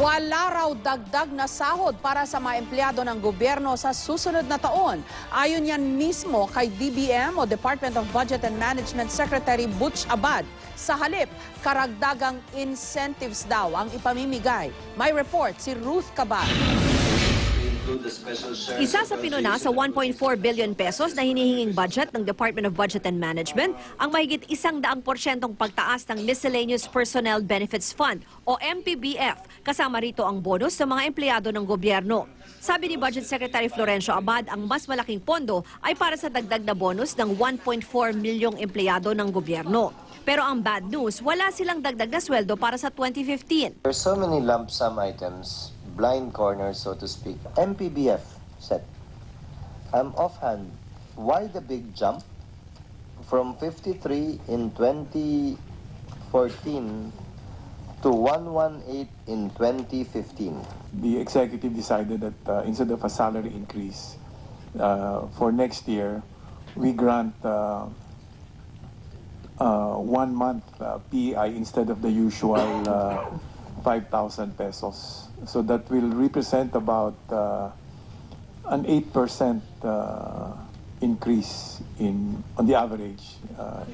Wala raw dagdag na sahod para sa mga empleyado ng gobyerno sa susunod na taon. Ayon yan mismo kay DBM o Department of Budget and Management Secretary Butch Abad. Sa halip, karagdagang incentives daw ang ipamimigay. May report si Ruth Cabal. Isa sa pinuna sa 1.4 billion pesos na hinihinging budget ng Department of Budget and Management ang mahigit 100% pagtaas ng Miscellaneous Personnel Benefits Fund o MPBF, kasama rito ang bonus sa mga empleyado ng gobyerno. Sabi ni Budget Secretary Florencio Abad, ang mas malaking pondo ay para sa dagdag na bonus ng 1.4 milyong empleyado ng gobyerno. Pero ang bad news, wala silang dagdag na sweldo para sa 2015. There's so many lump sum items, blind corners, so to speak. MPBF set. Offhand, why the big jump from 53 in 2014 to 118 in 2015? The executive decided that instead of a salary increase for next year, we grant 1 month PEI instead of the usual 5,000 pesos. So that will represent about an 8% increase on the average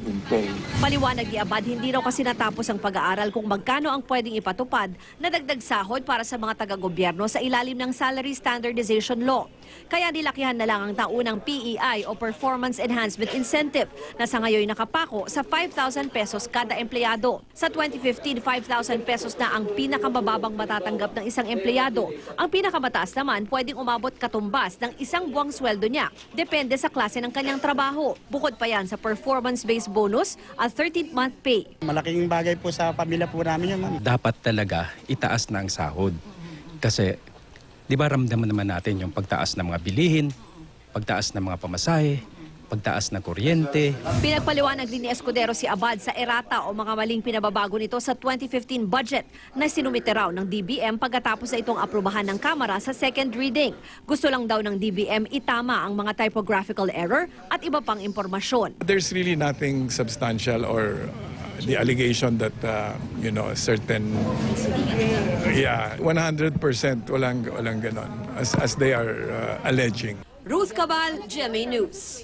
in pay. Paliwanag ni Abad, hindi raw kasi natapos ang pag-aaral kung magkano ang pwedeng ipatupad na dagdag sahod para sa mga taga-gobyerno sa ilalim ng Salary Standardization Law. Kaya nilakihan na lang ang taunang PEI o Performance Enhancement Incentive na sa ngayon nakapako sa 5,000 pesos kada empleyado. Sa 2015, 5,000 pesos na ang pinakamababang matatanggap ng isang empleyado. Ang pinakamataas naman pwedeng umabot katumbas ng isang buwang sweldo niya. Depende sa klase ng kanyang trabaho. Bukod pa yan sa performance-based bonus at 13th-month pay. Malaking bagay po sa pamilya po namin yun, ma'am. Dapat talaga itaas na ang sahod. Kasi, di ba ramdaman naman natin yung pagtaas ng mga bilihin, pagtaas ng mga pamasahe, pagtaas ng kuryente. Pinagpaliwanag din ni Escudero si Abad sa errata o mga maling pinababago nito sa 2015 budget na sinumite raw ng DBM pagkatapos na itong aprubahan ng Kamara sa second reading. Gusto lang daw ng DBM itama ang mga typographical error at iba pang impormasyon. There's really nothing substantial or the allegation that certain 100% walang ganon as they are alleging. Ruth Cabal, GMA News.